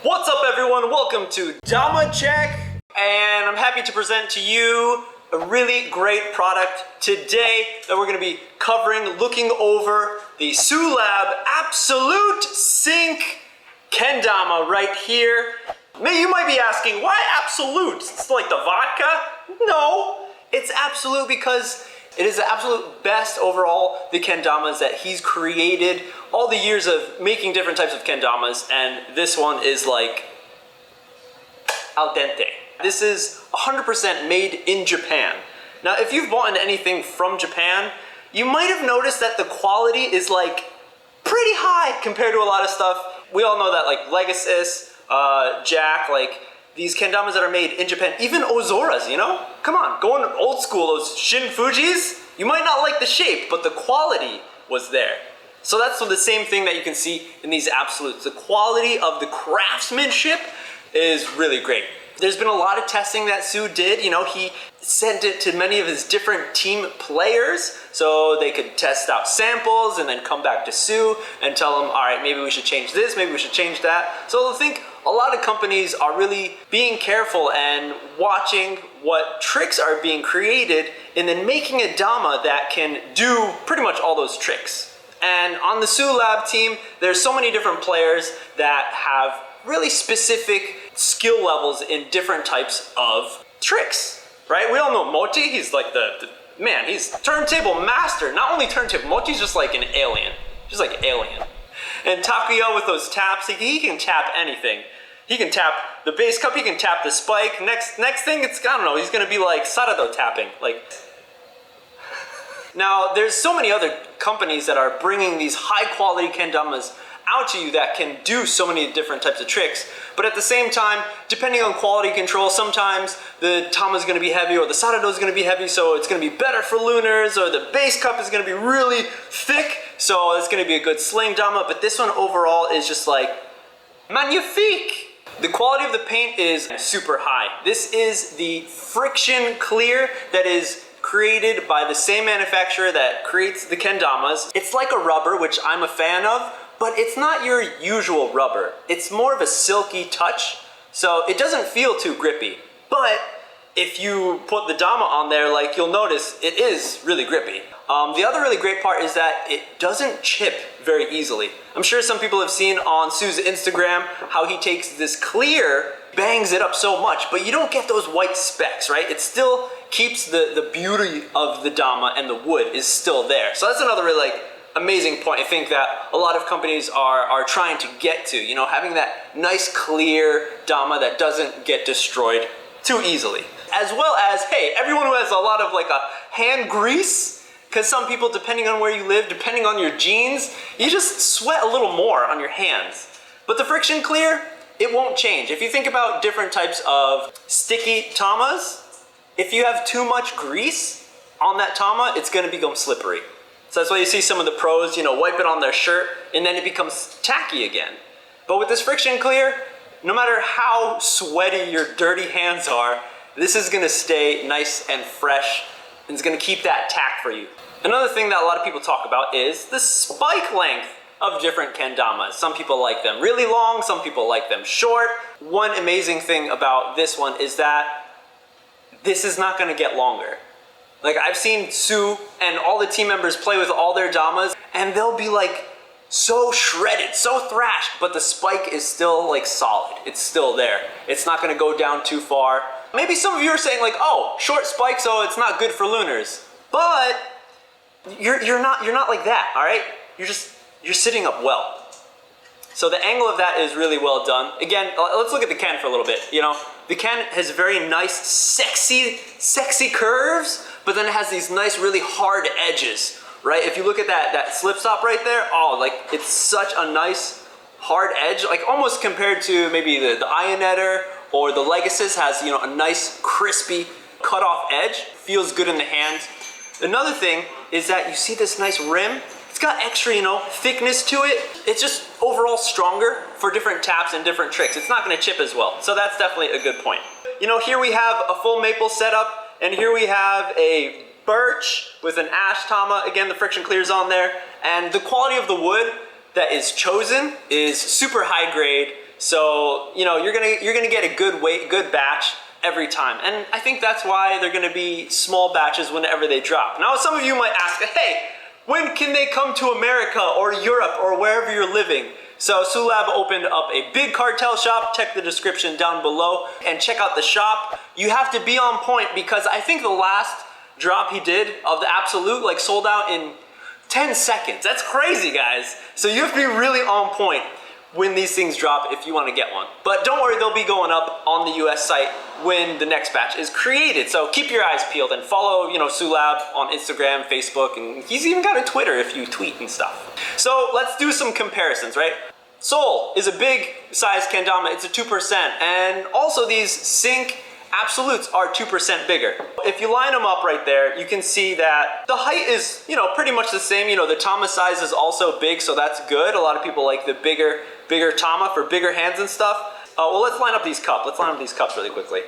What's up everyone? Welcome to Dama Check, and I'm happy to present to you a really great product today that we're going to be covering, looking over the Sulab Absolute Sync Kendama right here. You might be asking, why Absolute? It's like the vodka? No, it's Absolute because it is the absolute best overall, the kendamas that he's created, all the years of making different types of kendamas, and this one is like al dente. This is 100% made in Japan. Now, if you've bought anything from Japan, you might have noticed that the quality is like pretty high compared to a lot of stuff. We all know that like Legacy, Jack, like these kendamas that are made in Japan, even Ozoras, you know? Come on, going old school, those Shin Fujis, you might not like the shape, but the quality was there. So that's the same thing that you can see in these Absolutes. The quality of the craftsmanship is really great. There's been a lot of testing that Sue did. You know, he sent it to many of his different team players so they could test out samples and then come back to Sue and tell him, all right, maybe we should change this, maybe we should change that. So I think a lot of companies are really being careful and watching what tricks are being created and then making a Dama that can do pretty much all those tricks. And on the Sulab team, there's so many different players that have really specific skill levels in different types of tricks, right? We all know Mochi, he's like the man, he's turntable master. Not only turntable, Mochi's just like an alien, just like alien. And Takuya with those taps, he can tap anything. He can tap the bass cup, he can tap the spike. Next thing, it's, I don't know, he's gonna be like Sarado tapping, like. Now, there's so many other companies that are bringing these high quality kendamas out to you that can do so many different types of tricks, but at the same time, depending on quality control, sometimes the Tama is going to be heavy or the Sarado is going to be heavy, so it's going to be better for lunars, or the bass cup is going to be really thick, so it's going to be a good sling Dama, but this one overall is just like magnifique. The quality of the paint is super high. This is the friction clear that is created by the same manufacturer that creates the kendamas. It's like a rubber, which I'm a fan of, but it's not your usual rubber. It's more of a silky touch, so it doesn't feel too grippy. But if you put the Dama on there, like you'll notice, it is really grippy. The other really great part is that it doesn't chip very easily. I'm sure some people have seen on Sue's Instagram how he takes this clear, bangs it up so much, but you don't get those white specks, right? It still keeps the beauty of the Dama, and the wood is still there. So that's another really like amazing point I think that a lot of companies are trying to get to, you know, having that nice clear Dama that doesn't get destroyed too easily. As well as, hey, everyone who has a lot of like a hand grease, because some people, depending on where you live, depending on your genes, you just sweat a little more on your hands. But the friction clear, it won't change. If you think about different types of sticky Tamas, if you have too much grease on that Tama, it's gonna become slippery. So that's why you see some of the pros, you know, wipe it on their shirt and then it becomes tacky again. But with this friction clear, no matter how sweaty your dirty hands are, this is gonna stay nice and fresh and it's gonna keep that tack for you. Another thing that a lot of people talk about is the spike length of different kendamas. Some people like them really long, some people like them short. One amazing thing about this one is that this is not gonna get longer. Like, I've seen Sue and all the team members play with all their Damas, and they'll be like so shredded, so thrashed, but the spike is still like solid. It's still there. It's not gonna go down too far. Maybe some of you are saying like, oh, short spike, so it's not good for lunars. But you're not like that, all right? You're sitting up well. So the angle of that is really well done. Again, let's look at the Ken for a little bit. You know, the Ken has very nice, sexy curves, but then it has these nice, really hard edges, right? If you look at that slip stop right there, oh, like it's such a nice, hard edge, like almost compared to maybe the Ionetter or the Legacy has, you know, a nice, crispy, cut off edge. Feels good in the hands. Another thing is that you see this nice rim. It's got extra, you know, thickness to it. It's just overall stronger for different taps and different tricks. It's not gonna chip as well. So that's definitely a good point. You know, here we have a full maple setup, and here we have a birch with an ash Tama. Again, the friction clear's on there. And the quality of the wood that is chosen is super high grade. So, you know, you're gonna get a good batch every time. And I think that's why they're gonna be small batches whenever they drop. Now, some of you might ask, hey, when can they come to America or Europe or wherever you're living? So Sulab opened up a big cartel shop. Check the description down below and check out the shop. You have to be on point because I think the last drop he did of the Absolute like sold out in 10 seconds. That's crazy, guys. So you have to be really on point when these things drop if you want to get one. But don't worry, they'll be going up on the US site when the next batch is created. So keep your eyes peeled and follow, you know, Sulab on Instagram, Facebook, and he's even got a Twitter if you tweet and stuff. So let's do some comparisons, right? Sole is a big size kendama, it's a 2%, and also these Sync Absolutes are 2% bigger. If you line them up right there, you can see that the height is, you know, pretty much the same. You know, the Tama size is also big, so that's good. A lot of people like the bigger Tama for bigger hands and stuff. Well, let's line up these cups. Let's line up these cups really quickly.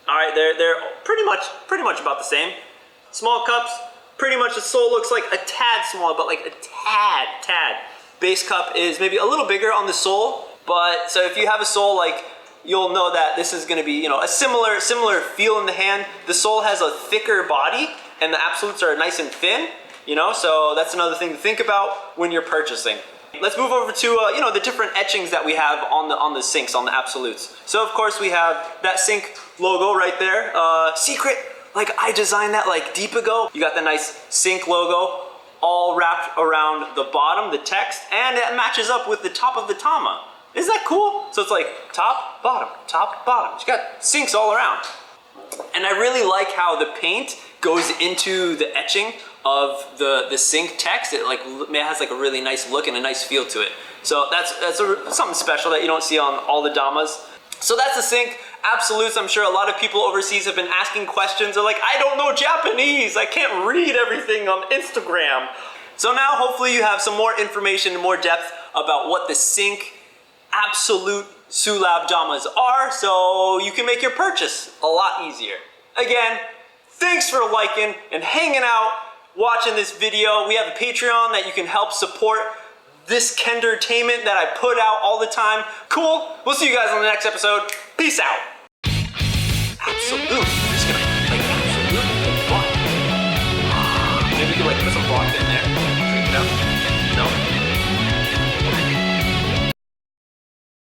All right, they're pretty much about the same. Small cups, pretty much the sole looks like a tad small, but like a tad. Base cup is maybe a little bigger on the sole, but so if you have a sole like, you'll know that this is going to be, you know, a similar feel in the hand. The sole has a thicker body and the Absolutes are nice and thin, you know, so that's another thing to think about when you're purchasing. Let's move over to, you know, the different etchings that we have on the Syncs, on the Absolutes. So of course we have that Sync logo right there, secret, like I designed that like deep ago. You got the nice Sync logo all wrapped around the bottom, the text, and it matches up with the top of the Tama. Isn't that cool? So it's like top, bottom. You got Syncs all around. And I really like how the paint goes into the etching of the Sync text. It like has like a really nice look and a nice feel to it. So that's something special that you don't see on all the Damas. So that's the Sync Absolutes. I'm sure a lot of people overseas have been asking questions. They're like, I don't know Japanese. I can't read everything on Instagram. So now hopefully you have some more information and more depth about what the Sync Absolute Sulab Damas are, so you can make your purchase a lot easier. Again, thanks for liking and hanging out, watching this video. We have a Patreon that you can help support this Kendertainment that I put out all the time. Cool. We'll see you guys on the next episode. Peace out. Absolute.